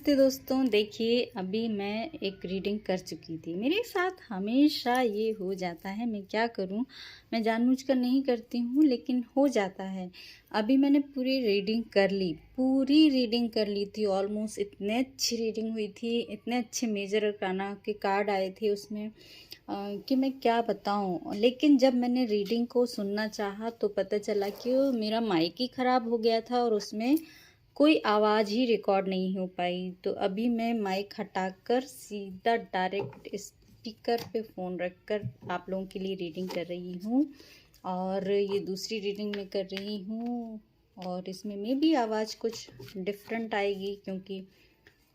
नमस्ते दोस्तों। देखिए, अभी मैं एक रीडिंग कर चुकी थी। मेरे साथ हमेशा ये हो जाता है, मैं क्या करूं, मैं जानबूझकर नहीं करती हूं लेकिन हो जाता है। अभी मैंने पूरी रीडिंग कर ली थी। ऑलमोस्ट इतने अच्छी रीडिंग हुई थी, इतने अच्छे मेजर अरकाना के कार्ड आए थे उसमें कि मैं क्या बताऊं। लेकिन जब मैंने रीडिंग को सुनना चाहा तो पता चला कि वो मेरा माइक ही ख़राब हो गया था और उसमें कोई आवाज़ ही रिकॉर्ड नहीं हो पाई। तो अभी मैं माइक हटाकर सीधा डायरेक्ट स्पीकर पे फ़ोन रखकर आप लोगों के लिए रीडिंग कर रही हूँ। और ये दूसरी रीडिंग मैं कर रही हूँ और इसमें मे भी आवाज़ कुछ डिफरेंट आएगी, क्योंकि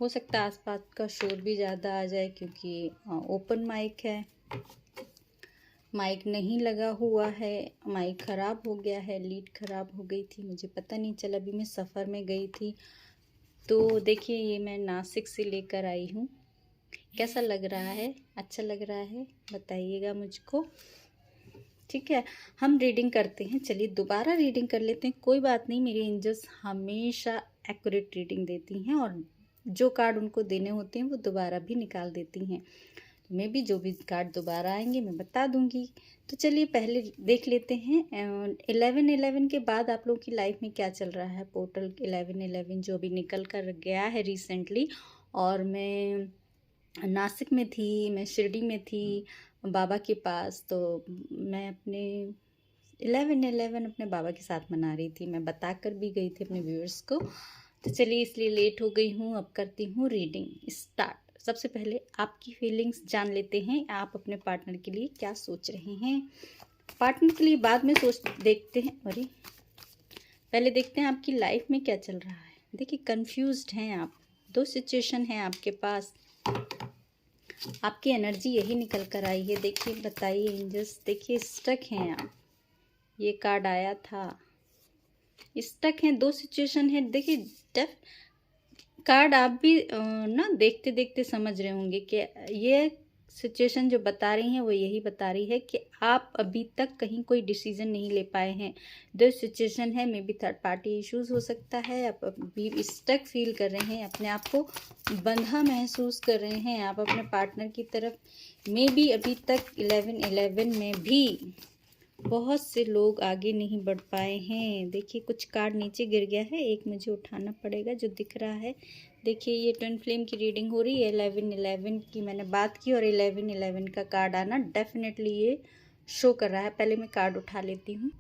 हो सकता है आसपास का शोर भी ज़्यादा आ जाए, क्योंकि ओपन माइक है। माइक नहीं लगा हुआ है, माइक ख़राब हो गया है, लीड ख़राब हो गई थी, मुझे पता नहीं चला। अभी मैं सफ़र में गई थी। तो देखिए, ये मैं नासिक से लेकर आई हूँ। कैसा लग रहा है? अच्छा लग रहा है? बताइएगा मुझको। ठीक है, हम रीडिंग करते हैं। चलिए दोबारा रीडिंग कर लेते हैं। कोई बात नहीं, मेरी एंजल्स हमेशा एक्यूरेट रीडिंग देती हैं और जो कार्ड उनको देने होते हैं वो दोबारा भी निकाल देती हैं। मैं भी जो भी कार्ड दोबारा आएंगे मैं बता दूंगी। तो चलिए पहले देख लेते हैं 11/11 के बाद आप लोगों की लाइफ में क्या चल रहा है। पोर्टल 11/11 जो अभी निकल कर गया है रिसेंटली, और मैं नासिक में थी, मैं शिरडी में थी बाबा के पास। तो मैं अपने 11/11 अपने बाबा के साथ मना रही थी। मैं बता कर भी गई थी अपने व्यूअर्स को। तो चलिए, इसलिए लेट हो गई हूँ। अब करती हूँ रीडिंग स्टार्ट। सबसे पहले आपकी फीलिंग्स जान लेते हैं। आप अपने पार्टनर के लिए क्या सोच रहे हैं। पार्टनर के लिए बाद में देखते हैं। अरे, पहले देखते हैं आपकी लाइफ में क्या चल रहा है। देखिए, कंफ्यूज्ड हैं आप। दो सिचुएशन है आपके पास। आपकी एनर्जी यही निकल कर आई है। देखिए, बताइए एंजल्स। देखिए, स्टक हैं आप। ये कार्ड आया था, स्टक हैं। दो सिचुएशन है। देखिए, डेफ कार्ड आप भी ना देखते देखते समझ रहे होंगे कि ये सिचुएशन जो बता रही हैं वो यही बता रही है कि आप अभी तक कहीं कोई डिसीजन नहीं ले पाए हैं। दो सिचुएशन है, may be third party issues हो सकता है। आप अभी स्टक फील कर रहे हैं, अपने आप को बंधा महसूस कर रहे हैं आप अपने पार्टनर की तरफ। मे बी अभी तक 11/11 में भी बहुत से लोग आगे नहीं बढ़ पाए हैं। देखिए, कुछ कार्ड नीचे गिर गया है, एक मुझे उठाना पड़ेगा जो दिख रहा है। देखिए, ये ट्विन फ्लेम की रीडिंग हो रही है। 11/11 की मैंने बात की और 11/11 का कार्ड आना डेफिनेटली ये शो कर रहा है। पहले मैं कार्ड उठा लेती हूँ।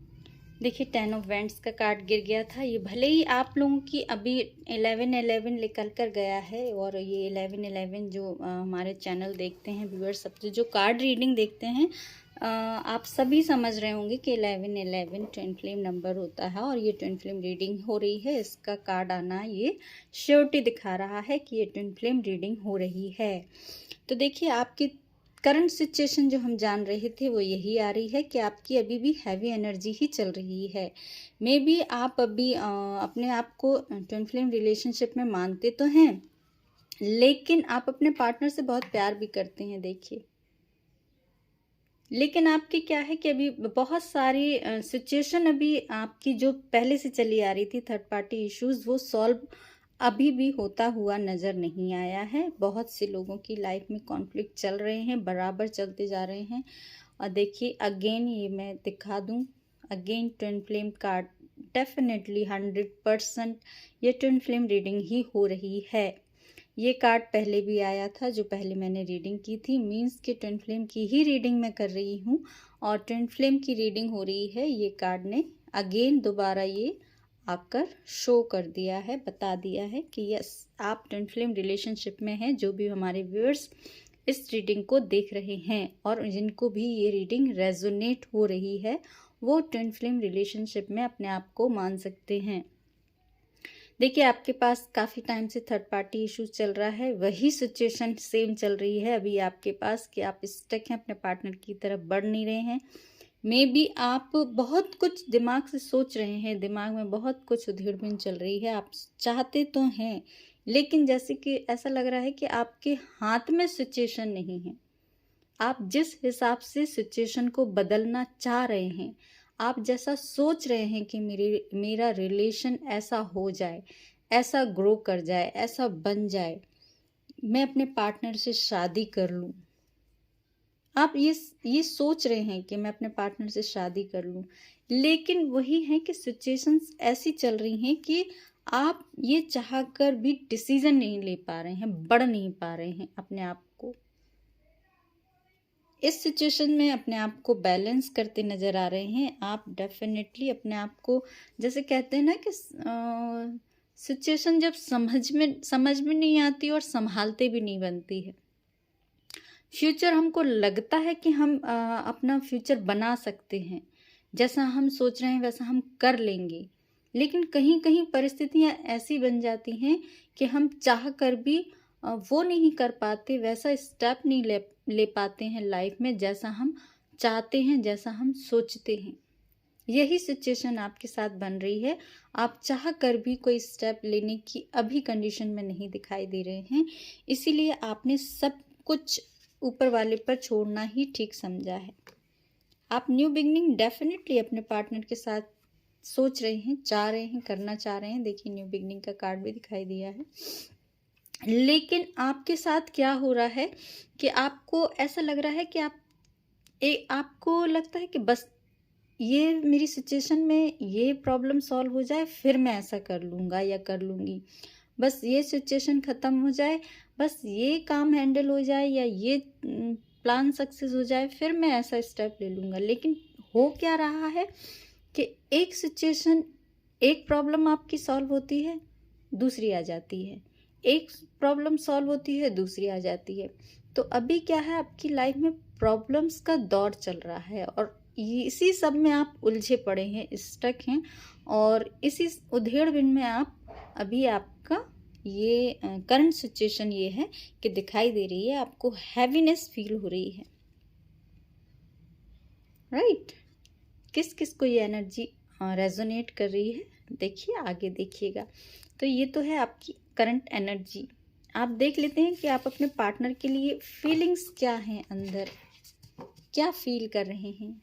देखिए, 10 ऑफ वैंड्स का कार्ड गिर गया था। ये भले ही आप लोगों की अभी 11/11 निकल कर गया है, और ये 11/11 जो हमारे चैनल देखते हैं व्यूअर्स, सब जो कार्ड रीडिंग देखते हैं, आप सभी समझ रहे होंगे कि 11/11 ट्विन फ्लेम नंबर होता है और ये ट्विन फ्लेम रीडिंग हो रही है। इसका कार्ड आना ये श्योरिटी दिखा रहा है कि ये ट्विन फ्लेम रीडिंग हो रही है। तो देखिए, आपकी करंट सिचुएशन जो हम जान रहे थे वो यही आ रही है कि आपकी अभी भी हैवी एनर्जी ही चल रही है। मे बी आप अभी अपने आप को ट्विन फ्लेम रिलेशनशिप में मानते तो हैं, लेकिन आप अपने पार्टनर से बहुत प्यार भी करते हैं। देखिए, लेकिन आपकी क्या है कि अभी बहुत सारी सिचुएशन अभी आपकी जो पहले से चली आ रही थी, थर्ड पार्टी इश्यूज, वो सॉल्व अभी भी होता हुआ नज़र नहीं आया है। बहुत से लोगों की लाइफ में कॉन्फ्लिक्ट चल रहे हैं, बराबर चलते जा रहे हैं। और देखिए, अगेन ये मैं दिखा दूं, again twin flame card definitely 100% ये ट्विन फ्लेम रीडिंग ही हो रही है। ये कार्ड पहले भी आया था, जो पहले मैंने रीडिंग की थी। मींस कि ट्विन फ्लेम की ही रीडिंग मैं कर रही हूँ और ट्विन फ्लेम की रीडिंग हो रही है। ये कार्ड ने अगेन दोबारा ये आकर शो कर दिया है, बता दिया है कि यस, आप ट्विन फ्लेम रिलेशनशिप में हैं। जो भी हमारे व्यूअर्स इस रीडिंग को देख रहे हैं और जिनको भी ये रीडिंग रेजोनेट हो रही है, वो ट्विन फ्लेम रिलेशनशिप में अपने आप को मान सकते हैं। देखिए, आपके पास काफ़ी टाइम से थर्ड पार्टी इश्यूज चल रहा है। वही सिचुएशन सेम चल रही है अभी आपके पास कि आप स्टक हैं, अपने पार्टनर की तरफ बढ़ नहीं रहे हैं। मे बी आप बहुत कुछ दिमाग से सोच रहे हैं, दिमाग में बहुत कुछ उधेड़-बुन चल रही है। आप चाहते तो हैं, लेकिन जैसे कि ऐसा लग रहा है कि आपके हाथ में सिचुएशन नहीं है। आप जिस हिसाब से सिचुएशन को बदलना चाह रहे हैं, आप जैसा सोच रहे हैं कि मेरा रिलेशन ऐसा हो जाए, ऐसा ग्रो कर जाए, ऐसा बन जाए, मैं अपने पार्टनर से शादी कर लूं। आप ये सोच रहे हैं कि मैं अपने पार्टनर से शादी कर लूं, लेकिन वही है कि सिचुएशंस ऐसी चल रही हैं कि आप ये चाहकर भी डिसीजन नहीं ले पा रहे हैं, बढ़ नहीं पा रहे हैं अपने आप को। इस सिचुएशन में अपने आप को बैलेंस करते नजर आ रहे हैं आप। डेफिनेटली अपने आप को, जैसे कहते हैं ना कि सिचुएशन जब समझ में नहीं आती और संभालते भी नहीं बनती है। फ्यूचर हमको लगता है कि हम अपना फ्यूचर बना सकते हैं, जैसा हम सोच रहे हैं वैसा हम कर लेंगे, लेकिन कहीं कहीं परिस्थितियां ऐसी बन जाती हैं कि हम चाह कर भी वो नहीं कर पाते, वैसा स्टेप नहीं ले पाते हैं लाइफ में जैसा हम चाहते हैं, जैसा हम सोचते हैं। यही सिचुएशन आपके साथ बन रही है। आप चाह कर भी कोई स्टेप लेने की अभी कंडीशन में नहीं दिखाई दे रहे हैं, इसीलिए आपने सब कुछ ऊपर वाले पर छोड़ना ही ठीक समझा है। आप न्यू बिगनिंग डेफिनेटली अपने पार्टनर के साथ सोच रहे हैं, चाह रहे हैं, करना चाह रहे हैं। देखिए न्यू बिगनिंग का कार्ड भी दिखाई दिया है। लेकिन आपके साथ क्या हो रहा है कि आपको ऐसा लग रहा है कि आपको लगता है कि बस ये मेरी सिचुएशन में ये प्रॉब्लम सॉल्व हो जाए, फिर मैं ऐसा कर लूँगा या कर लूँगी। बस ये सिचुएशन ख़त्म हो जाए, बस ये काम हैंडल हो जाए या ये प्लान सक्सेस हो जाए, फिर मैं ऐसा स्टेप ले लूँगा। लेकिन हो क्या रहा है कि एक सिचुएशन, एक प्रॉब्लम आपकी सॉल्व होती है, दूसरी आ जाती है, एक प्रॉब्लम सॉल्व होती है, दूसरी आ जाती है। तो अभी क्या है, आपकी लाइफ में प्रॉब्लम्स का दौर चल रहा है और इसी सब में आप उलझे पड़े हैं, स्टक हैं, और इसी उधेड़बुन में अभी आपका ये करंट सिचुएशन ये है कि दिखाई दे रही है, आपको हैवीनेस फील हो रही है। राइट? किस किस को ये एनर्जी रेजोनेट कर रही है, देखिए आगे देखिएगा। तो ये तो है आपकी करंट एनर्जी। आप देख लेते हैं कि आप अपने पार्टनर के लिए फीलिंग्स क्या हैं, अंदर क्या फील कर रहे हैं।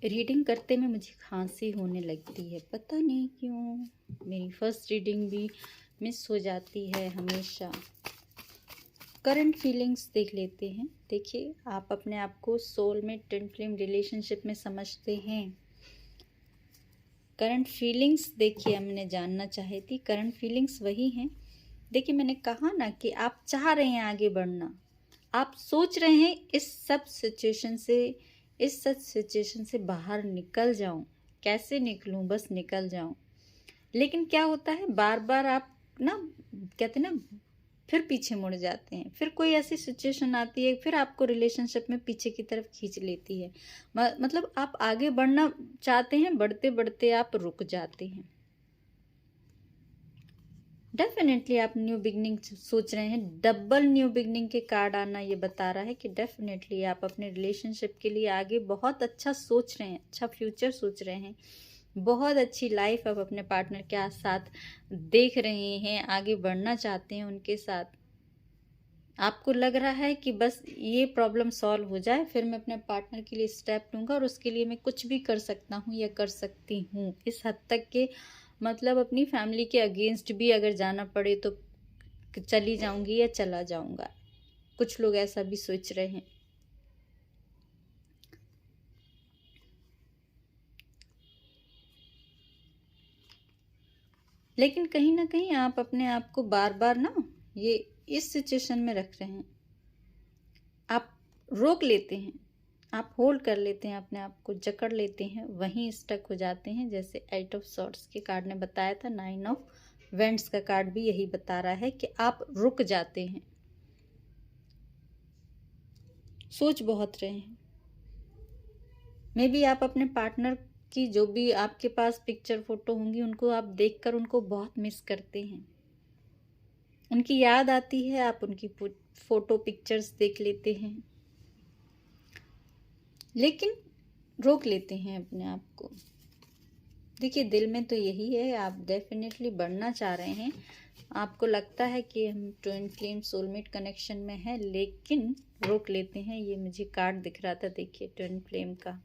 रीडिंग करते में मुझे खांसी होने लगती है, पता नहीं क्यों। मेरी फर्स्ट रीडिंग भी मिस हो जाती है हमेशा। करंट फीलिंग्स देख लेते हैं। देखिए आप अपने आप को सोलमेट ट्विन फ्लेम रिलेशनशिप में समझते हैं। करंट फीलिंग्स देखिए, हमने जानना चाही थी। करंट फीलिंग्स वही हैं। देखिए मैंने कहा ना कि आप चाह रहे हैं आगे बढ़ना, आप सोच रहे हैं इस सब सिचुएशन से बाहर निकल जाऊं। कैसे निकलूं, बस निकल जाऊं। लेकिन क्या होता है, बार बार आप ना कहते ना फिर पीछे मुड़ जाते हैं। फिर कोई ऐसी सिचुएशन आती है, फिर आपको रिलेशनशिप में पीछे की तरफ खींच लेती है। मतलब आप आगे बढ़ना चाहते हैं, बढ़ते बढ़ते आप रुक जाते हैं। डेफिनेटली आप न्यू बिगनिंग सोच रहे हैं। डबल न्यू बिगनिंग के कार्ड आना ये बता रहा है कि डेफिनेटली आप अपने रिलेशनशिप के लिए आगे बहुत अच्छा सोच रहे हैं, अच्छा फ्यूचर सोच रहे हैं, बहुत अच्छी लाइफ आप अपने पार्टनर के साथ देख रहे हैं, आगे बढ़ना चाहते हैं उनके साथ। आपको लग रहा है कि बस ये प्रॉब्लम सॉल्व हो जाए, फिर मैं अपने पार्टनर के लिए स्टेप लूँगा और उसके लिए मैं कुछ भी कर सकता हूँ या कर सकती हूँ। इस हद तक के मतलब अपनी फैमिली के अगेंस्ट भी अगर जाना पड़े तो चली जाऊंगी या चला जाऊंगा। कुछ लोग ऐसा भी सोच रहे हैं। लेकिन कहीं ना कहीं आप अपने आप को बार बार ना ये इस सिचुएशन में रख रहे हैं। आप रोक लेते हैं, आप होल्ड कर लेते हैं, अपने आप को जकड़ लेते हैं, वहीं स्टक हो जाते हैं। जैसे 8 ऑफ सॉर्ड्स के कार्ड ने बताया था, 9 ऑफ वेंट्स का कार्ड भी यही बता रहा है कि आप रुक जाते हैं, सोच बहुत रहे हैं। मे बी आप अपने पार्टनर की जो भी आपके पास पिक्चर फोटो होंगी, उनको आप देखकर उनको बहुत मिस करते हैं, उनकी याद आती है, आप उनकी फोटो पिक्चर्स देख लेते हैं, लेकिन रोक लेते हैं अपने आप को। देखिए दिल में तो यही है, आप डेफिनेटली बढ़ना चाह रहे हैं। आपको लगता है कि हम ट्विन फ्लेम सोलमेट कनेक्शन में है, लेकिन रोक लेते हैं। ये मुझे कार्ड दिख रहा था, देखिए ट्विन फ्लेम का।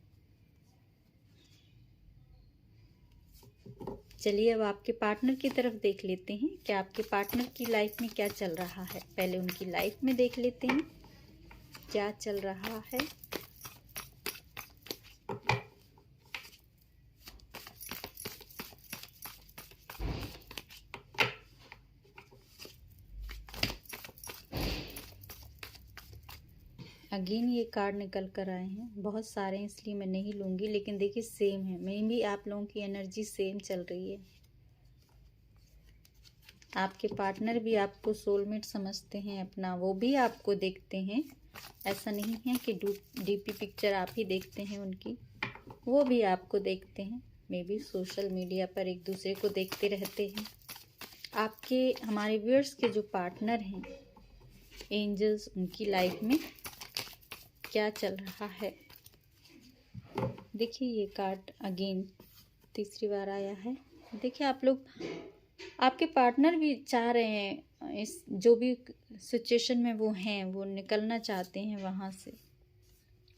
चलिए अब आपके पार्टनर की तरफ देख लेते हैं कि आपके पार्टनर की लाइफ में क्या चल रहा है। पहले उनकी लाइफ में देख लेते हैं क्या चल रहा है। अगेन ये कार्ड निकल कर आए हैं, बहुत सारे हैं इसलिए मैं नहीं लूँगी, लेकिन देखिए सेम है। मे भी आप लोगों की एनर्जी सेम चल रही है। आपके पार्टनर भी आपको सोलमेट समझते हैं अपना, वो भी आपको देखते हैं। ऐसा नहीं है कि डीपी पिक्चर आप ही देखते हैं उनकी, वो भी आपको देखते हैं। मे बी सोशल मीडिया पर एक दूसरे को देखते रहते हैं। आपके हमारे व्यूअर्स के जो पार्टनर हैं एंजल्स, उनकी लाइफ में क्या चल रहा है। देखिए ये कार्ड अगेन तीसरी बार आया है। देखिए आप लोग, आपके पार्टनर भी चाह रहे हैं इस जो भी सिचुएशन में वो हैं, वो निकलना चाहते हैं वहाँ से।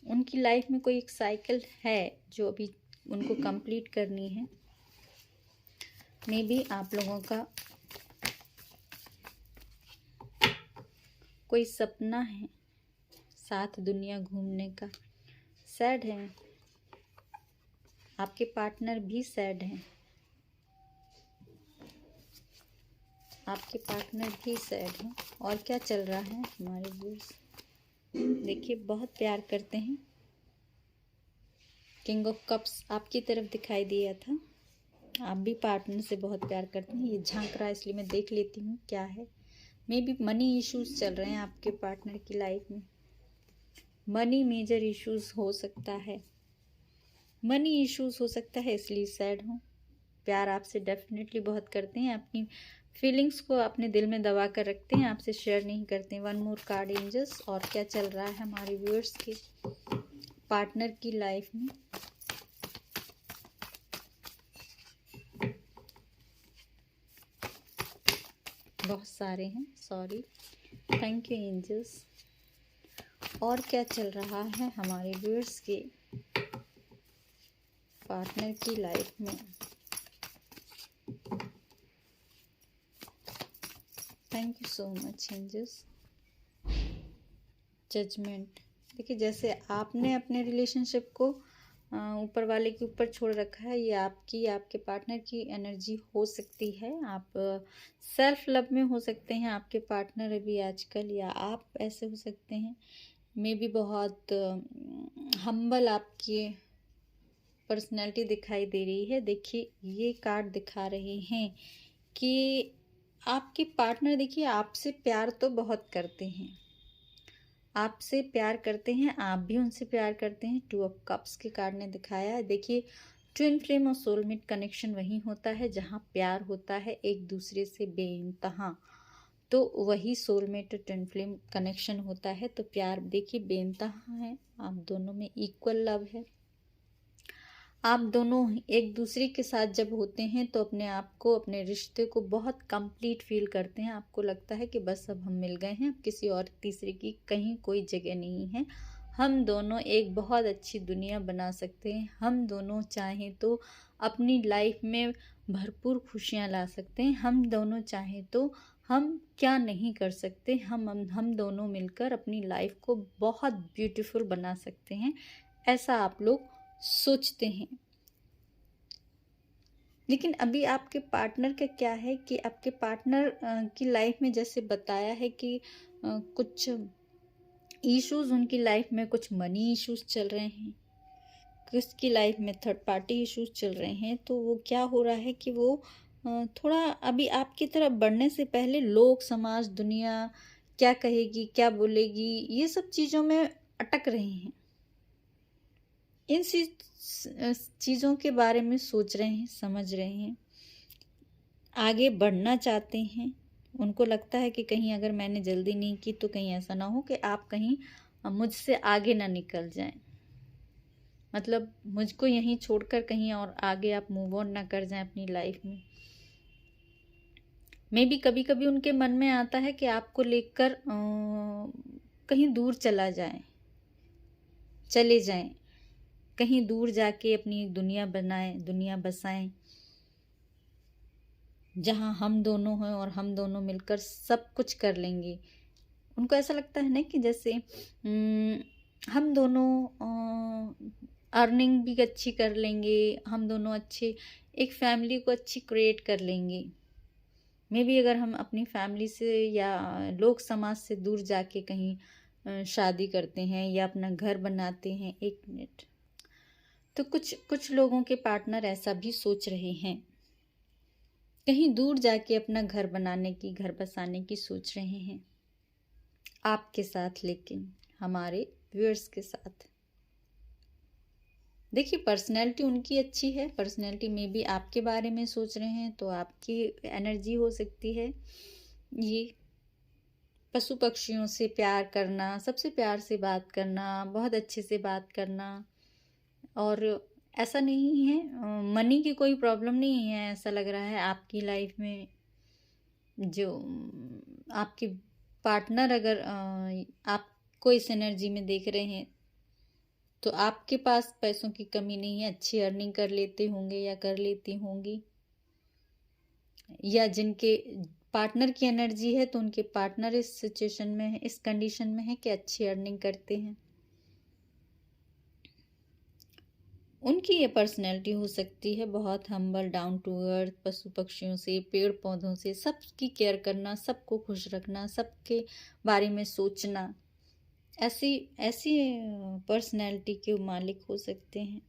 उनकी लाइफ में कोई एक साइकिल है जो अभी उनको कंप्लीट करनी है। मे बी आप लोगों का कोई सपना है साथ दुनिया घूमने का। सैड है, आपके पार्टनर भी सैड हैं। आपके पार्टनर भी सैड हैं। और क्या चल रहा है हमारे व्यूअर्स। देखिए बहुत प्यार करते हैं। किंग ऑफ कप्स आपकी तरफ दिखाई दिया था। आप भी पार्टनर से बहुत प्यार करते हैं। ये झांक रहा है इसलिए मैं देख लेती हूँ क्या है। मे बी मनी इश्यूज चल रहे हैं आपके पार्टनर की लाइफ में। मनी मेजर इश्यूज हो सकता है, मनी इश्यूज हो सकता है, इसलिए सैड हूँ। प्यार आपसे डेफिनेटली बहुत करते हैं। अपनी फीलिंग्स को अपने दिल में दबा कर रखते हैं, आपसे शेयर नहीं करते हैं। One more card angels. और क्या चल रहा है हमारे व्यूअर्स के पार्टनर की लाइफ में। बहुत सारे हैं, सॉरी। Thank you angels. और क्या चल रहा है हमारे व्यूअर्स के पार्टनर की लाइफ में। Thank you so much angels. Judgement. देखिए जैसे आपने अपने रिलेशनशिप को ऊपर वाले के ऊपर छोड़ रखा है, ये आपके पार्टनर की एनर्जी हो सकती है। आप सेल्फ लव में हो सकते हैं आपके पार्टनर अभी आजकल, या आप ऐसे हो सकते हैं। मे बी बहुत हम्बल आपकी पर्सनैलिटी दिखाई दे रही है। देखिए ये कार्ड दिखा रहे हैं कि आपके पार्टनर देखिए आपसे प्यार तो बहुत करते हैं, आपसे प्यार करते हैं, आप भी उनसे प्यार करते हैं। टू ऑफ कप्स के कार्ड ने दिखाया है। देखिए ट्विन फ्लेम और सोलमेट कनेक्शन वहीं होता है जहां प्यार होता है एक दूसरे से बेइंतहा, तो वही सोलमेट और ट्विन फ्लेम कनेक्शन होता है। तो प्यार देखिए बेइंतहा है, आप दोनों में इक्वल लव है। आप दोनों एक दूसरे के साथ जब होते हैं तो अपने आप को, अपने रिश्ते को बहुत कंप्लीट फील करते हैं। आपको लगता है कि बस अब हम मिल गए हैं, अब किसी और तीसरे की कहीं कोई जगह नहीं है। हम दोनों एक बहुत अच्छी दुनिया बना सकते हैं। हम दोनों चाहें तो अपनी लाइफ में भरपूर खुशियाँ ला सकते हैं। हम दोनों चाहें तो हम क्या नहीं कर सकते। हम दोनों मिलकर अपनी लाइफ को बहुत ब्यूटीफुल बना सकते हैं, ऐसा आप लोग सोचते हैं। लेकिन अभी आपके पार्टनर का क्या है कि आपके पार्टनर की लाइफ में जैसे बताया है कि कुछ इश्यूज उनकी लाइफ में, कुछ मनी इश्यूज चल रहे हैं, किसकी लाइफ में थर्ड पार्टी इश्यूज चल रहे हैं। तो वो क्या हो रहा है कि वो थोड़ा अभी आपकी तरफ बढ़ने से पहले लोग, समाज, दुनिया क्या कहेगी, क्या बोलेगी, ये सब चीज़ों में अटक रहे हैं। इन चीज़ों के बारे में सोच रहे हैं, समझ रहे हैं, आगे बढ़ना चाहते हैं। उनको लगता है कि कहीं अगर मैंने जल्दी नहीं की तो कहीं ऐसा ना हो कि आप कहीं मुझसे आगे ना निकल जाएं, मतलब मुझको यहीं छोड़कर कहीं और आगे आप मूव ऑन ना कर जाएं अपनी लाइफ में। मे बी कभी कभी उनके मन में आता है कि आपको लेकर कहीं दूर चले जाएं, कहीं दूर जाके अपनी एक दुनिया बनाएं, दुनिया बसाएं। जहाँ हम दोनों हैं और हम दोनों मिलकर सब कुछ कर लेंगे। उनको ऐसा लगता है ना कि जैसे हम दोनों अर्निंग भी अच्छी कर लेंगे, हम दोनों अच्छे एक फैमिली को अच्छी क्रिएट कर लेंगे। मे बी अगर हम अपनी फैमिली से या लोक समाज से दूर जाके कहीं शादी करते हैं या अपना घर बनाते हैं, 1 मिनट, तो कुछ लोगों के पार्टनर ऐसा भी सोच रहे हैं, कहीं दूर जाके अपना घर बनाने की, घर बसाने की सोच रहे हैं आपके साथ, लेकिन हमारे व्यूअर्स के साथ। देखिए, पर्सनैलिटी उनकी अच्छी है, पर्सनैलिटी में भी आपके बारे में सोच रहे हैं, तो आपकी एनर्जी हो सकती है ये। पशु पक्षियों से प्यार करना, सबसे प्यार से बात करना, बहुत अच्छे से बात करना, और ऐसा नहीं है मनी की कोई प्रॉब्लम नहीं है। ऐसा लग रहा है आपकी लाइफ में जो आपके पार्टनर अगर आपको इस एनर्जी में देख रहे हैं, तो आपके पास पैसों की कमी नहीं है, अच्छी अर्निंग कर लेते होंगे या कर लेती होंगी, या जिनके पार्टनर की एनर्जी है तो उनके पार्टनर इस सिचुएशन में है, इस कंडीशन में है कि अच्छी अर्निंग करते हैं। उनकी ये पर्सनैलिटी हो सकती है बहुत हम्बल, डाउन टू अर्थ, पशु पक्षियों से, पेड़ पौधों से, सबकी केयर करना, सबको खुश रखना, सबके बारे में सोचना, ऐसी ऐसी पर्सनैलिटी के मालिक हो सकते हैं।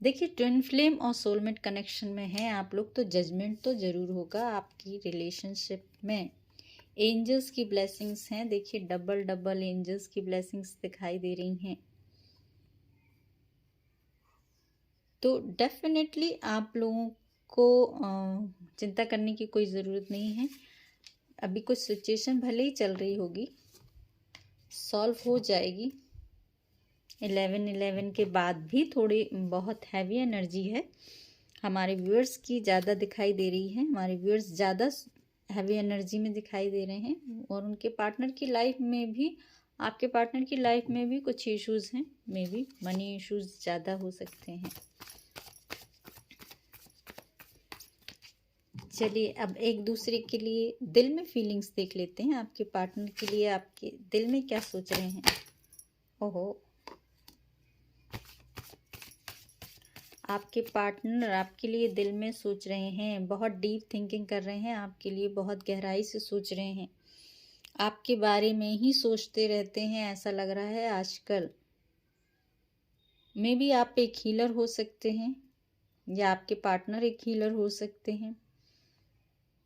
देखिए, ट्विन फ्लेम और सोलमेट कनेक्शन में हैं आप लोग, तो जजमेंट तो ज़रूर होगा आपकी रिलेशनशिप में। एंजल्स की ब्लेसिंग्स हैं, देखिए डबल डबल एंजल्स की ब्लेसिंग्स दिखाई दे रही हैं। तो डेफिनेटली आप लोगों को चिंता करने की कोई ज़रूरत नहीं है। अभी कुछ सिचुएशन भले ही चल रही होगी, सॉल्व हो जाएगी। 11/11 के बाद भी थोड़ी बहुत हैवी एनर्जी है, हमारे व्यूअर्स की ज़्यादा दिखाई दे रही है। हमारे व्यूअर्स ज़्यादा हैवी एनर्जी में दिखाई दे रहे हैं, और उनके पार्टनर की लाइफ में भी, आपके पार्टनर की लाइफ में भी कुछ इश्यूज़ हैं, मे बी मनी इश्यूज़ ज़्यादा हो सकते हैं। चलिए, अब एक दूसरे के लिए दिल में फीलिंग्स देख लेते हैं। आपके पार्टनर के लिए आपके दिल में क्या सोच रहे हैं। ओहो, आपके पार्टनर आपके लिए दिल में सोच रहे हैं, बहुत डीप थिंकिंग कर रहे हैं आपके लिए, बहुत गहराई से सोच रहे हैं, आपके बारे में ही सोचते रहते हैं, ऐसा लग रहा है आजकल। मे बी आप एक हीलर हो सकते हैं, या आपके पार्टनर एक हीलर हो सकते हैं,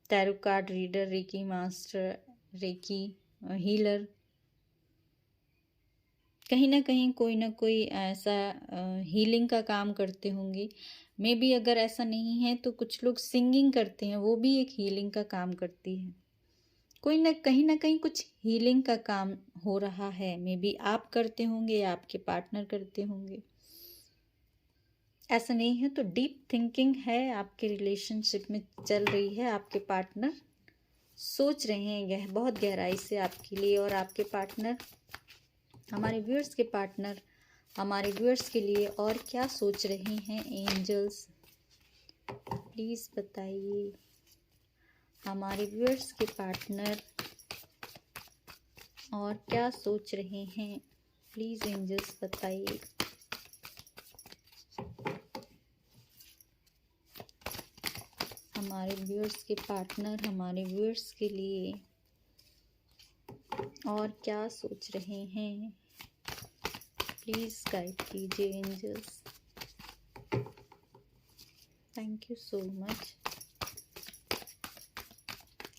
tarot card reader, reiki master, recce healer, कहीं ना कहीं कोई ना कोई ऐसा हीलिंग का काम करते होंगे। मे बी अगर ऐसा नहीं है तो कुछ लोग सिंगिंग करते हैं, वो भी एक हीलिंग का काम करती है। कोई ना कहीं कुछ हीलिंग का काम हो रहा है। मे बी आप करते होंगे या आपके पार्टनर करते होंगे, ऐसा नहीं है तो डीप थिंकिंग है आपके रिलेशनशिप में चल रही है। आपके पार्टनर सोच रहे हैं बहुत गहराई से आपके लिए, और आपके पार्टनर, हमारे व्यूअर्स के पार्टनर हमारे व्यूअर्स के लिए और क्या सोच रहे हैं। एंजल्स प्लीज़ बताइए, हमारे व्यूअर्स के पार्टनर और क्या सोच रहे हैं, प्लीज़ एंजल्स बताइए। हमारे व्यूअर्स के पार्टनर हमारे व्यूअर्स के लिए और क्या सोच रहे हैं, प्लीज़ गाइड कीजिए angels. Thank you so much,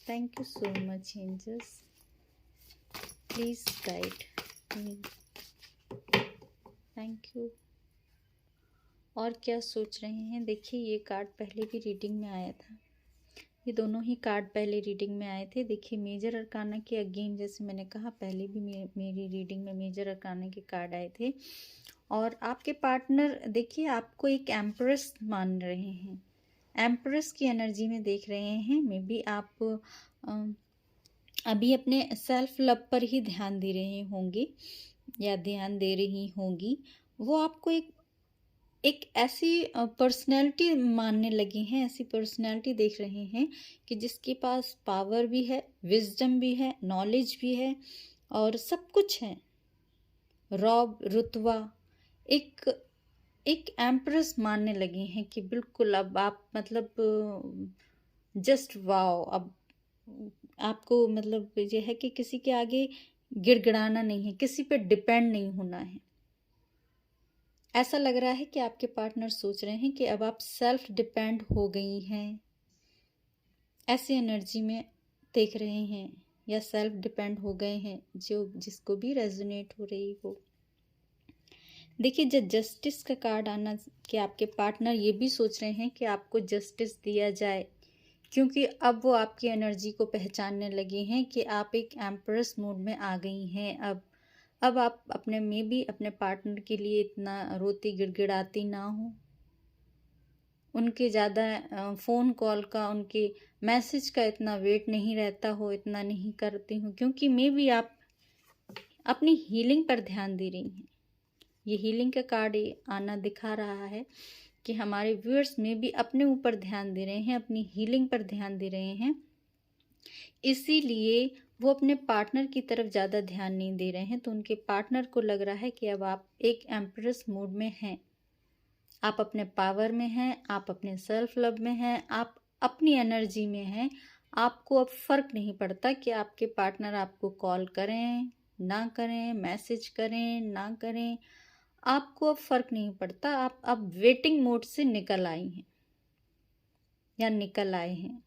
thank you so much angels, please guide me, thank you. और क्या सोच रहे हैं। देखिए, ये कार्ड पहले भी रीडिंग में आया था, ये दोनों ही कार्ड पहले रीडिंग में आए थे। देखिए, मेजर अरकाना के अगेन, जैसे मैंने कहा पहले भी मेरी रीडिंग में मेजर अरकाना के कार्ड आए थे। और आपके पार्टनर देखिए आपको एक एम्प्रेस मान रहे हैं, एम्प्रेस की एनर्जी में देख रहे हैं। मे बी आप अभी अपने सेल्फ लव पर ही ध्यान दे रहे होंगे या ध्यान दे रही होंगी। वो आपको एक एक ऐसी पर्सनैलिटी मानने लगे हैं, ऐसी पर्सनैलिटी देख रहे हैं कि जिसके पास पावर भी है, विज़डम भी है, नॉलेज भी है और सब कुछ है। रॉब, रुतबा, एक एक एम्प्रेस मानने लगे हैं कि बिल्कुल अब आप मतलब जस्ट वाओ। अब आपको मतलब ये है कि किसी के आगे गिड़गिड़ाना नहीं है, किसी पे डिपेंड नहीं होना है। ऐसा लग रहा है कि आपके पार्टनर सोच रहे हैं कि अब आप सेल्फ डिपेंड हो गई हैं, ऐसी एनर्जी में देख रहे हैं, या सेल्फ डिपेंड हो गए हैं, जो जिसको भी रेजोनेट हो रही हो। देखिए, जब जस्टिस का कार्ड आना कि आपके पार्टनर ये भी सोच रहे हैं कि आपको जस्टिस दिया जाए, क्योंकि अब वो आपकी एनर्जी को पहचानने लगे हैं कि आप एक एम्प्रेस मोड में आ गई हैं। अब आप अपने में भी अपने पार्टनर के लिए इतना रोती गिड़गिड़ाती ना हो, उनके ज़्यादा फ़ोन कॉल का, उनके मैसेज का इतना वेट नहीं रहता हो, इतना नहीं करती हूँ, क्योंकि मैं भी आप अपनी हीलिंग पर ध्यान दे रही हैं। ये हीलिंग का कार्ड आना दिखा रहा है कि हमारे व्यूअर्स में भी अपने ऊपर ध्यान दे रहे हैं, अपनी हीलिंग पर ध्यान दे रहे हैं, इसीलिए वो अपने पार्टनर की तरफ ज़्यादा ध्यान नहीं दे रहे हैं। तो उनके पार्टनर को लग रहा है कि अब आप एक एम्प्रेस मूड में हैं, आप अपने पावर में हैं, आप अपने सेल्फ लव में हैं, आप अपनी एनर्जी में हैं। आपको अब फ़र्क नहीं पड़ता कि आपके पार्टनर आपको कॉल करें ना करें, मैसेज करें ना करें, आपको अब फ़र्क नहीं पड़ता। आप अब वेटिंग मोड से निकल आई हैं या निकल आए हैं।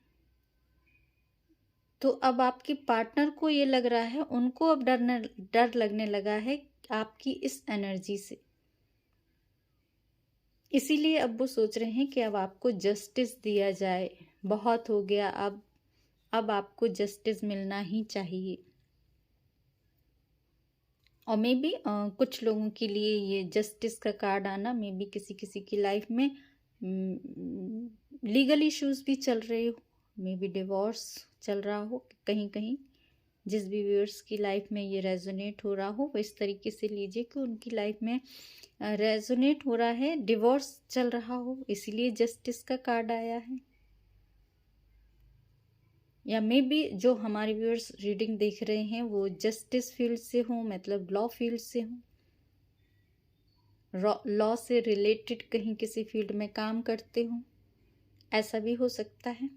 तो अब आपके पार्टनर को ये लग रहा है, उनको अब डर लगने लगा है आपकी इस एनर्जी से, इसीलिए अब वो सोच रहे हैं कि अब आपको जस्टिस दिया जाए। बहुत हो गया, अब आपको जस्टिस मिलना ही चाहिए। और मे बी कुछ लोगों के लिए ये जस्टिस का कार्ड आना, मे बी किसी किसी की लाइफ में लीगल इश्यूज भी चल रहे हो, मे बी डिवोर्स चल रहा हो कहीं कहीं। जिस भी व्यूअर्स की लाइफ में ये रेजोनेट हो रहा हो, वो इस तरीके से लीजिए कि उनकी लाइफ में रेजोनेट हो रहा है, डिवोर्स चल रहा हो, इसीलिए जस्टिस का कार्ड आया है। या मे बी जो हमारे व्यूअर्स रीडिंग देख रहे हैं वो जस्टिस फील्ड से हो, मतलब लॉ फील्ड से हो, लॉ से रिलेटेड कहीं किसी फील्ड में काम करते हो, ऐसा भी हो सकता है।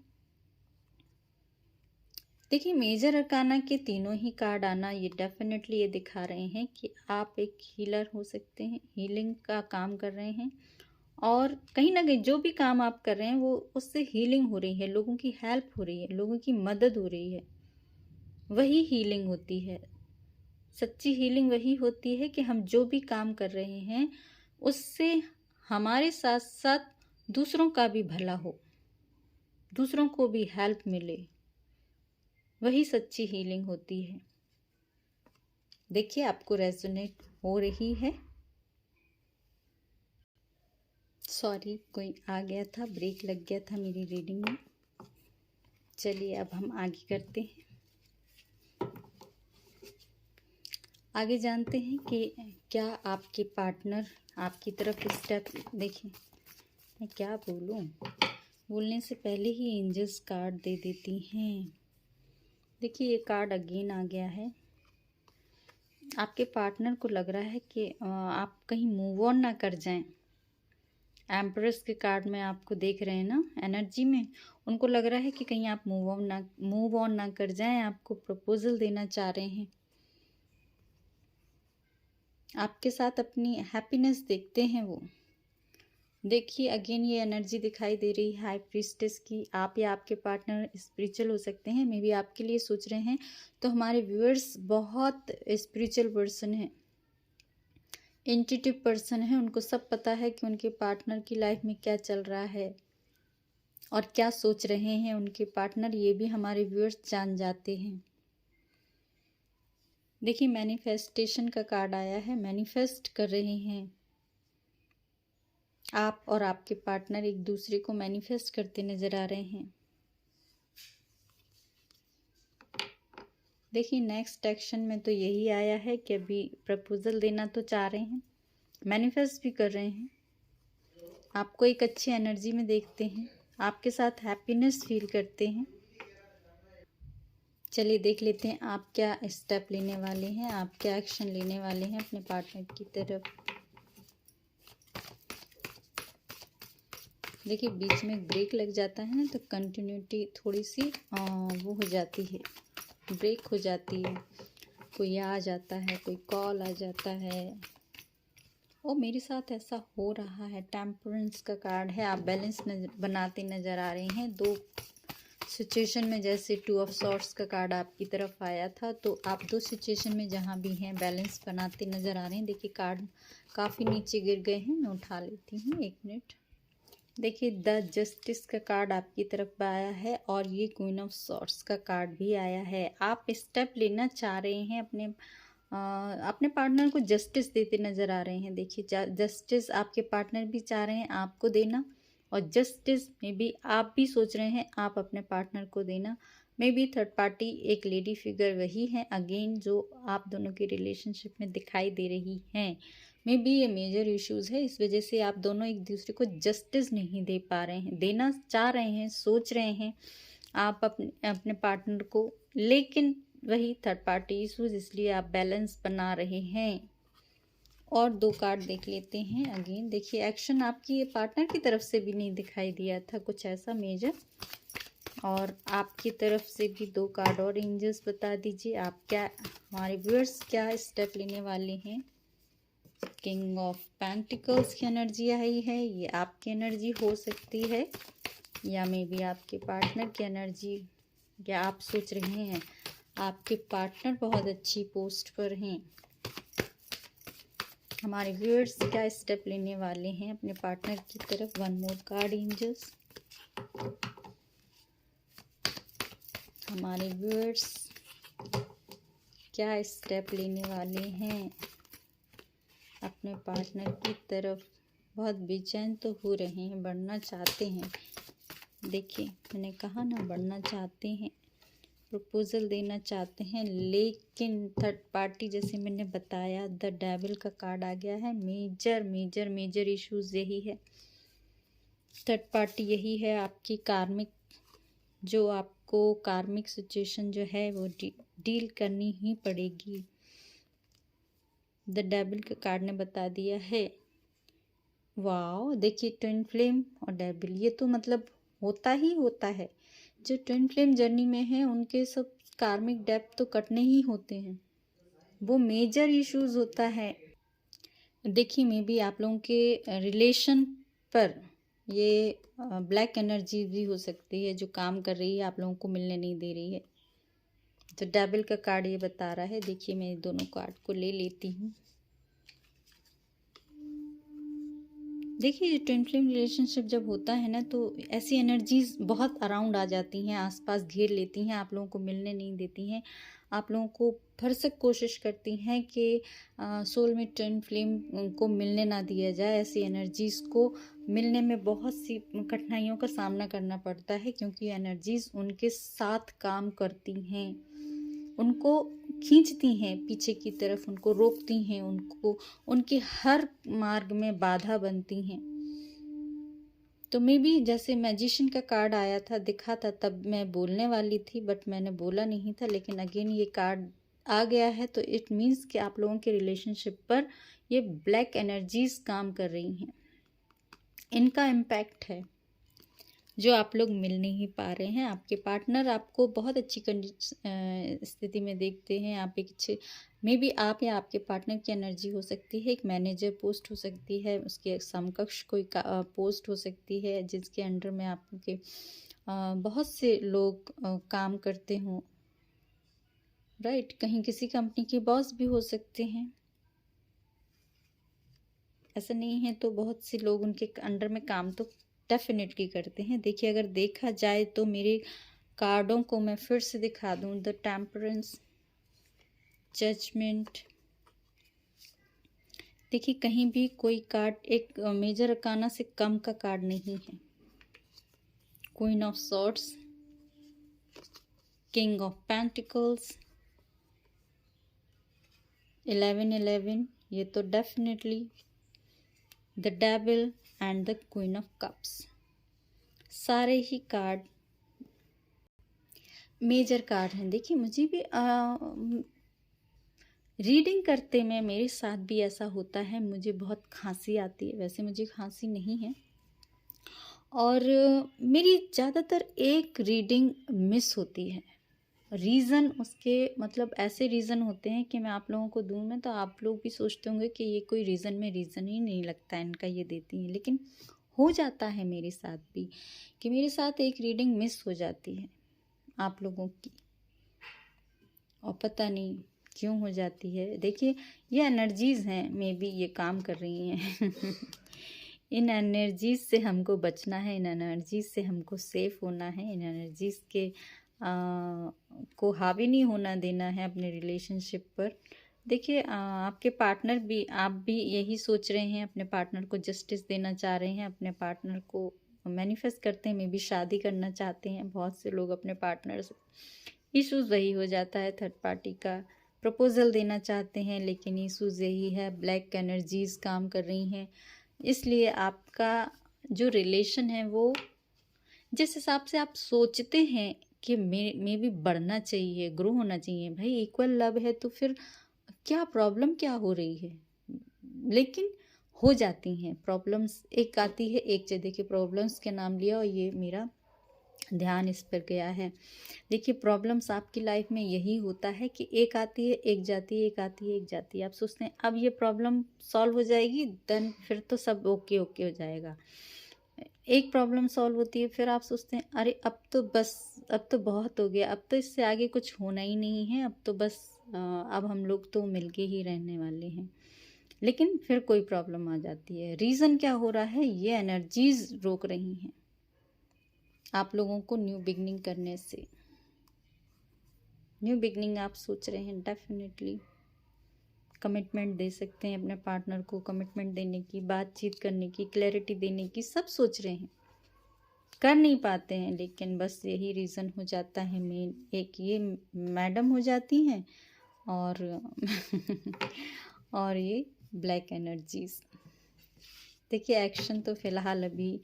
देखिए, मेजर अरकाना के तीनों ही कार्ड आना ये डेफिनेटली ये दिखा रहे हैं कि आप एक हीलर हो सकते हैं, हीलिंग का काम कर रहे हैं, और कहीं ना कहीं जो भी काम आप कर रहे हैं वो उससे हीलिंग हो रही है, लोगों की हेल्प हो रही है, लोगों की मदद हो रही है। वही हीलिंग होती है, सच्ची हीलिंग वही होती है कि हम जो भी काम कर रहे हैं उससे हमारे साथ साथ दूसरों का भी भला हो, दूसरों को भी हेल्प मिले, वही सच्ची हीलिंग होती है। देखिए, आपको रेजोनेट हो रही है। सॉरी, कोई आ गया था, ब्रेक लग गया था मेरी रीडिंग में। चलिए अब हम आगे करते हैं, आगे जानते हैं कि क्या आपके पार्टनर आपकी तरफ स्टेप। देखिए, मैं क्या बोलूं, बोलने से पहले ही एंजल्स कार्ड दे देती हैं। देखिए, ये कार्ड अगेन आ गया है। आपके पार्टनर को लग रहा है कि आप कहीं मूव ऑन ना कर जाएं। एम्प्रेस के कार्ड में आपको देख रहे हैं ना एनर्जी में, उनको लग रहा है कि कहीं आप मूव ऑन ना कर जाएं। आपको प्रपोजल देना चाह रहे हैं, आपके साथ अपनी हैप्पीनेस देखते हैं वो। देखिए, अगेन ये एनर्जी दिखाई दे रही है हाई प्रीस्टेस की। आप या आपके पार्टनर स्पिरिचुअल हो सकते हैं, मे बी आपके लिए सोच रहे हैं। तो हमारे व्यूअर्स बहुत स्पिरिचुअल पर्सन हैं, इंट्यूटिव पर्सन है, उनको सब पता है कि उनके पार्टनर की लाइफ में क्या चल रहा है और क्या सोच रहे हैं उनके पार्टनर, ये भी हमारे व्यूअर्स जान जाते हैं। देखिए, मैनिफेस्टेशन का कार्ड आया है। मैनिफेस्ट कर रहे हैं आप और आपके पार्टनर, एक दूसरे को मैनिफेस्ट करते नजर आ रहे हैं। देखिए, नेक्स्ट एक्शन में तो यही आया है कि अभी प्रपोजल देना तो चाह रहे हैं, मैनिफेस्ट भी कर रहे हैं। आपको एक अच्छी एनर्जी में देखते हैं, आपके साथ हैप्पीनेस फील करते हैं। चलिए देख लेते हैं आप क्या स्टेप लेने वाले हैं, आप क्या एक्शन लेने वाले हैं अपने पार्टनर की तरफ। देखिए बीच में ब्रेक लग जाता है ना, तो कंटिन्यूटी थोड़ी सी वो हो जाती है, ब्रेक हो जाती है। कोई आ जाता है, कोई कॉल आ जाता है, और मेरे साथ ऐसा हो रहा है। टेम्परेंस का कार्ड है, आप बैलेंस बनाते नज़र आ रहे हैं दो सिचुएशन में। जैसे 2 ऑफ सॉर्ड्स का कार्ड आपकी तरफ आया था, तो आप दो सिचुएशन में जहाँ भी हैं बैलेंस बनाते नज़र आ रहे हैं। देखिए कार्ड काफ़ी नीचे गिर गए हैं, मैं उठा लेती हूँ, 1 मिनट। देखिए द जस्टिस का कार्ड आपकी तरफ आया है, और ये क्वीन ऑफ सॉर्ड्स का कार्ड भी आया है। आप स्टेप लेना चाह रहे हैं, अपने पार्टनर को जस्टिस देते नज़र आ रहे हैं। देखिए जस्टिस आपके पार्टनर भी चाह रहे हैं आपको देना, और जस्टिस में भी आप भी सोच रहे हैं आप अपने पार्टनर को देना। मे बी थर्ड पार्टी एक लेडी फिगर वही है अगेन जो आप दोनों के रिलेशनशिप में दिखाई दे रही हैं। मे बी ये मेजर इश्यूज़ है, इस वजह से आप दोनों एक दूसरे को जस्टिस नहीं दे पा रहे हैं। देना चाह रहे हैं, सोच रहे हैं आप अपने पार्टनर को, लेकिन वही थर्ड पार्टी इश्यूज, इसलिए आप बैलेंस बना रहे हैं। और 2 कार्ड देख लेते हैं अगेन। देखिए एक्शन आपकी पार्टनर की तरफ से भी नहीं दिखाई दिया था कुछ ऐसा मेजर, और आपकी तरफ से भी 2 कार्ड और एंजल्स बता दीजिए आप क्या, हमारे व्यूअर्स क्या स्टेप लेने वाले हैं। किंग ऑफ पेंटिकल्स की एनर्जी आई है, ये आपकी एनर्जी हो सकती है, या मे बी आपके पार्टनर की एनर्जी। या आप सोच रहे हैं आपके पार्टनर बहुत अच्छी पोस्ट पर हैं। हमारे व्यूअर्स क्या स्टेप लेने वाले हैं अपने पार्टनर की तरफ। 1 मोर कार्ड एंजल्स। हमारे व्यूअर्स क्या स्टेप लेने वाले हैं अपने पार्टनर की तरफ। बहुत बेचैन तो हो रहे हैं, बढ़ना चाहते हैं। देखिए मैंने कहा ना, बढ़ना चाहते हैं, प्रपोजल देना चाहते हैं, लेकिन थर्ड पार्टी जैसे मैंने बताया द डेविल का कार्ड आ गया है। मेजर मेजर मेजर इश्यूज यही है, थर्ड पार्टी यही है आपकी कार्मिक, जो आपको कार्मिक सिचुएशन जो है वो डील करनी ही पड़ेगी। द डेविल का कार्ड ने बता दिया है। वाओ, देखिए ट्विन फ्लेम और डेविल, ये तो मतलब होता ही होता है। जो ट्विन फ्लेम जर्नी में है उनके सब कार्मिक डेप्थ तो कटने ही होते हैं, वो मेजर इश्यूज होता है। देखिए मे बी आप लोगों के रिलेशन पर ये ब्लैक एनर्जी भी हो सकती है जो काम कर रही है, आप लोगों को मिलने नहीं दे रही है। तो डेविल का कार्ड ये बता रहा है। देखिए मैं दोनों कार्ड को ले लेती हूँ। देखिए ये ट्विन फ्लेम रिलेशनशिप जब होता है ना, तो ऐसी एनर्जीज बहुत अराउंड आ जाती हैं, आसपास घेर लेती हैं, आप लोगों को मिलने नहीं देती हैं, आप लोगों को भरसक कोशिश करती हैं कि सोलमेट ट्विन फ्लेम को मिलने ना दिया जाए। ऐसी एनर्जीज़ को मिलने में बहुत सी कठिनाइयों का सामना करना पड़ता है, क्योंकि एनर्जीज़ उनके साथ काम करती हैं, उनको खींचती हैं पीछे की तरफ, उनको रोकती हैं, उनको उनके हर मार्ग में बाधा बनती हैं। तो मे बी जैसे मैजिशियन का कार्ड आया था, दिखा था, तब मैं बोलने वाली थी बट मैंने बोला नहीं था, लेकिन अगेन ये कार्ड आ गया है, तो इट मीन्स कि आप लोगों के रिलेशनशिप पर ये ब्लैक एनर्जीज काम कर रही हैं, इनका इम्पैक्ट है, जो आप लोग मिल नहीं पा रहे हैं। आपके पार्टनर आपको बहुत अच्छी स्थिति में देखते हैं, आप एक अच्छे, मे बी आप या आपके पार्टनर की एनर्जी हो सकती है, एक मैनेजर पोस्ट हो सकती है, उसके समकक्ष कोई पोस्ट हो सकती है जिसके अंडर में आपके बहुत से लोग काम करते हों, राइट। कहीं किसी कंपनी के बॉस भी हो सकते हैं, ऐसा नहीं है तो बहुत से लोग उनके अंडर में काम तो डेफिनेटली करते हैं। देखिए अगर देखा जाए तो मेरे कार्डों को मैं फिर से दिखा दूं, द टेम्परेंस, जजमेंट। देखिए कहीं भी कोई कार्ड एक मेजर अरकाना से कम का कार्ड नहीं है। Queen of swords, king of pentacles, 1111, ये तो definitely the devil, and the queen of cups. सारे ही कार्ड मेजर कार्ड हैं। देखिए मुझे भी रीडिंग करते में मेरे साथ भी ऐसा होता है, मुझे बहुत खांसी आती है। वैसे मुझे खांसी नहीं है और मेरी ज़्यादातर एक रीडिंग मिस होती है। रीज़न उसके मतलब ऐसे रीज़न होते हैं कि मैं आप लोगों को दूँ ना तो आप लोग भी सोचते होंगे कि ये कोई रीज़न ही नहीं लगता है इनका, ये देती हैं। लेकिन हो जाता है मेरे साथ भी कि मेरे साथ एक रीडिंग मिस हो जाती है आप लोगों की, और पता नहीं क्यों हो जाती है। देखिए ये एनर्जीज़ हैं, मे बी ये काम कर रही हैं इन एनर्जीज़ से हमको बचना है, इन एनर्जीज़ से हमको सेफ होना है, इन एनर्जीज़ के को हावी नहीं होना देना है अपने रिलेशनशिप पर। देखिए आपके पार्टनर भी, आप भी यही सोच रहे हैं, अपने पार्टनर को जस्टिस देना चाह रहे हैं, अपने पार्टनर को मैनिफेस्ट करते हैं, मे बी शादी करना चाहते हैं। बहुत से लोग अपने पार्टनर से इश्यूज़ वही हो जाता है, थर्ड पार्टी का प्रपोज़ल देना चाहते हैं, लेकिन इश्यूज़ यही है, ब्लैक एनर्जीज़ काम कर रही हैं। इसलिए आपका जो रिलेशन है वो जिस हिसाब से आप सोचते हैं कि मे भी बढ़ना चाहिए, ग्रो होना चाहिए, भाई इक्वल लव है तो फिर क्या प्रॉब्लम क्या हो रही है। लेकिन हो जाती हैं प्रॉब्लम्स, एक आती है एक देखिए प्रॉब्लम्स के नाम लिया और ये मेरा ध्यान इस पर गया है। देखिए प्रॉब्लम्स आपकी लाइफ में यही होता है कि एक आती है एक जाती है, एक आती है एक जाती है। आप सोचते हैं अब ये प्रॉब्लम सॉल्व हो जाएगी, देन फिर तो सब ओके ओके हो जाएगा। एक प्रॉब्लम सॉल्व होती है, फिर आप सोचते हैं अरे अब तो बस, अब तो बहुत हो गया, अब तो इससे आगे कुछ होना ही नहीं है, अब तो बस अब हम लोग तो मिलके ही रहने वाले हैं। लेकिन फिर कोई प्रॉब्लम आ जाती है। रीज़न क्या हो रहा है, ये एनर्जीज रोक रही हैं आप लोगों को न्यू बिगनिंग करने से। न्यू बिगनिंग आप सोच रहे हैं, डेफिनेटली कमिटमेंट दे सकते हैं अपने पार्टनर को, कमिटमेंट देने की, बातचीत करने की, क्लैरिटी देने की, सब सोच रहे हैं, कर नहीं पाते हैं। लेकिन बस यही रीज़न हो जाता है मेन, एक ये मैडम हो जाती हैं और और ये ब्लैक एनर्जीज। देखिए एक्शन तो फ़िलहाल अभी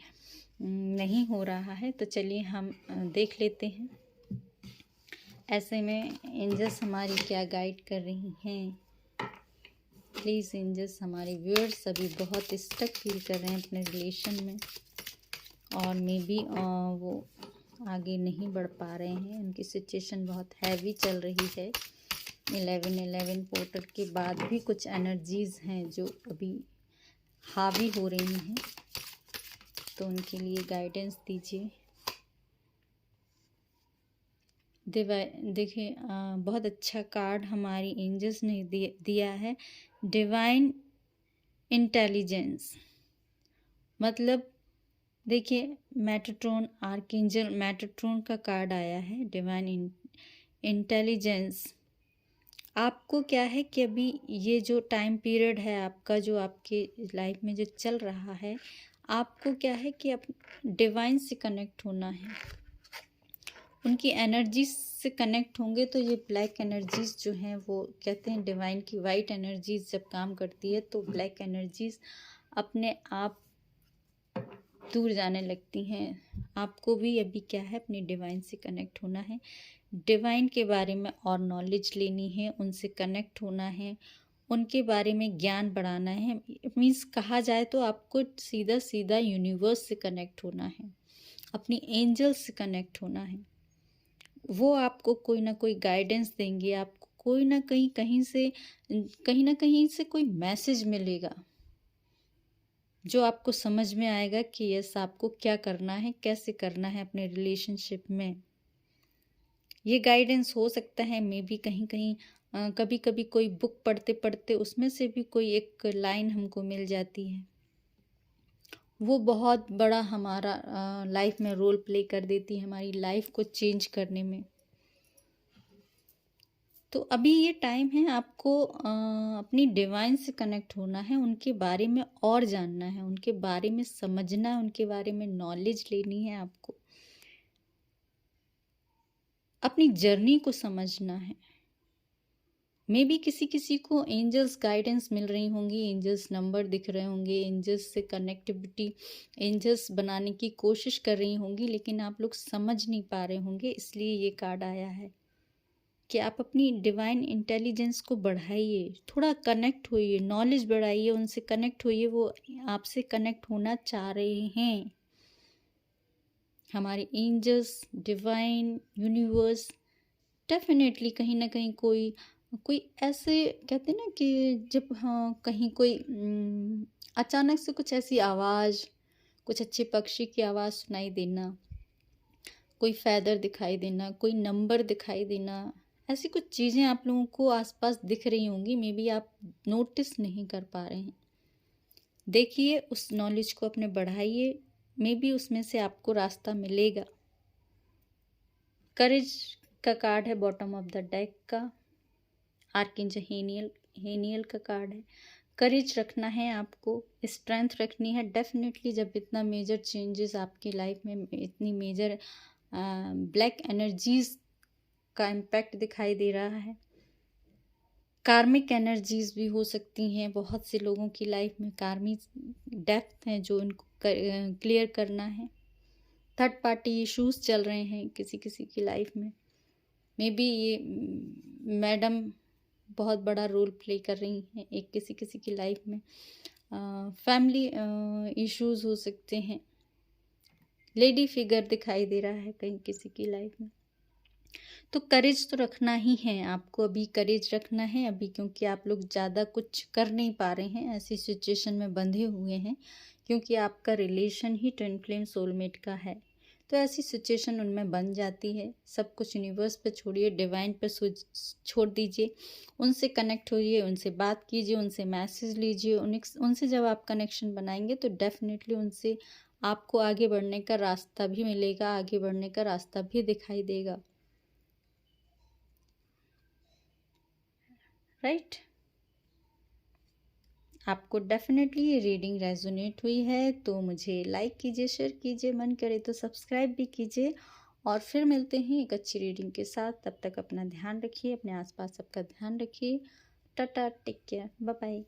नहीं हो रहा है, तो चलिए हम देख लेते हैं ऐसे में एंजल्स हमारी क्या गाइड कर रही हैं। प्लीज़ एंजल्स, हमारे व्यूअर्स अभी बहुत स्टक फील कर रहे हैं अपने रिलेशन में और मे बी वो आगे नहीं बढ़ पा रहे हैं, उनकी सिचुएशन बहुत हैवी चल रही है। 11-11 पोर्टल के बाद भी कुछ एनर्जीज़ हैं जो अभी हावी हो रही हैं, तो उनके लिए गाइडेंस दीजिए। देखिए बहुत अच्छा कार्ड हमारी एंजल्स ने दिया है, डिवाइन इंटेलिजेंस। मतलब देखिए मेटाट्रॉन, आर्कएंजल मेटाट्रॉन का कार्ड आया है, डिवाइन इंटेलिजेंस। आपको क्या है कि अभी ये जो टाइम पीरियड है आपका, जो आपके लाइफ में जो चल रहा है, आपको क्या है कि अब डिवाइन से कनेक्ट होना है, उनकी एनर्जीज से कनेक्ट होंगे तो ये ब्लैक एनर्जीज जो हैं, वो कहते हैं डिवाइन की वाइट एनर्जीज जब काम करती है तो ब्लैक एनर्जीज अपने आप दूर जाने लगती हैं। आपको भी अभी क्या है अपनी डिवाइन से कनेक्ट होना है, डिवाइन के बारे में और नॉलेज लेनी है, उनसे कनेक्ट होना है, उनके बारे में ज्ञान बढ़ाना है। मीन्स कहा जाए तो आपको सीधा सीधा यूनिवर्स से कनेक्ट होना है, अपनी एंजल्स से कनेक्ट होना है। वो आपको कोई ना कोई गाइडेंस देंगे, आपको कोई ना कहीं से कोई मैसेज मिलेगा जो आपको समझ में आएगा कि यस आपको क्या करना है, कैसे करना है अपने रिलेशनशिप में। ये गाइडेंस हो सकता है मे बी कहीं कभी कभी कोई बुक पढ़ते पढ़ते उसमें से भी कोई एक लाइन हमको मिल जाती है, वो बहुत बड़ा हमारा लाइफ में रोल प्ले कर देती है, हमारी लाइफ को चेंज करने में। तो अभी ये टाइम है आपको अपनी डिवाइन से कनेक्ट होना है, उनके बारे में और जानना है, उनके बारे में समझना है, उनके बारे में नॉलेज लेनी है, आपको अपनी जर्नी को समझना है। मे बी किसी किसी को एंजल्स गाइडेंस मिल रही होंगी, एंजल्स नंबर दिख रहे होंगे, एंजल्स से कनेक्टिविटी, एंजल्स बनाने की कोशिश कर रही होंगी, लेकिन आप लोग समझ नहीं पा रहे होंगे, इसलिए ये कार्ड आया है कि आप अपनी डिवाइन इंटेलिजेंस को बढ़ाइए, थोड़ा कनेक्ट होइए, नॉलेज बढ़ाइए, उनसे कनेक्ट होइए, वो आपसे कनेक्ट होना चाह रहे हैं। हमारे एंजल्स, डिवाइन, यूनिवर्स डेफिनेटली कहीं ना कहीं कोई कोई ऐसे कहते हैं ना कि जब हाँ कहीं कोई अचानक से कुछ ऐसी आवाज़, कुछ अच्छे पक्षी की आवाज़ सुनाई देना, कोई फैदर दिखाई देना, कोई नंबर दिखाई देना, ऐसी कुछ चीज़ें आप लोगों को आसपास दिख रही होंगी, मे बी आप नोटिस नहीं कर पा रहे हैं। देखिए, उस नॉलेज को अपने बढ़ाइए, मे बी उसमें से आपको रास्ता मिलेगा। करेज का कार्ड है बॉटम ऑफ द डेक का, आर्कएंजल हेनियल का कार्ड है। करेज रखना है आपको, स्ट्रेंथ रखनी है डेफिनेटली। जब इतना मेजर चेंजेस आपकी लाइफ में, इतनी मेजर ब्लैक एनर्जीज का इम्पैक्ट दिखाई दे रहा है, कार्मिक एनर्जीज भी हो सकती हैं, बहुत से लोगों की लाइफ में कार्मिक डेप्थ हैं जो इनको क्लियर करना है। थर्ड पार्टी इश्यूज चल रहे हैं किसी किसी की लाइफ में, मे बी ये मैडम बहुत बड़ा रोल प्ले कर रही हैं एक किसी किसी की लाइफ में। फैमिली इश्यूज हो सकते हैं, लेडी फिगर दिखाई दे रहा है कहीं किसी की लाइफ में। तो करेज तो रखना ही है आपको, अभी करेज रखना है अभी, क्योंकि आप लोग ज़्यादा कुछ कर नहीं पा रहे हैं, ऐसी सिचुएशन में बंधे हुए हैं, क्योंकि आपका रिलेशन ही ट्विन फ्लेम सोलमेट का है। तो ऐसी सिचुएशन उनमें बन जाती है। सब कुछ यूनिवर्स पे छोड़िए, डिवाइन पे छोड़ दीजिए, उनसे कनेक्ट होइए, उनसे बात कीजिए, उनसे मैसेज लीजिए। उनसे जब आप कनेक्शन बनाएंगे तो डेफिनेटली उनसे आपको आगे बढ़ने का रास्ता भी मिलेगा, आगे बढ़ने का रास्ता भी दिखाई देगा। राइट, आपको डेफिनेटली ये रीडिंग रेजोनेट हुई है तो मुझे लाइक कीजिए, शेयर कीजिए, मन करे तो सब्सक्राइब भी कीजिए। और फिर मिलते हैं एक अच्छी रीडिंग के साथ। तब तक अपना ध्यान रखिए, अपने आसपास सबका ध्यान रखिए। Tata, take care, bye bye.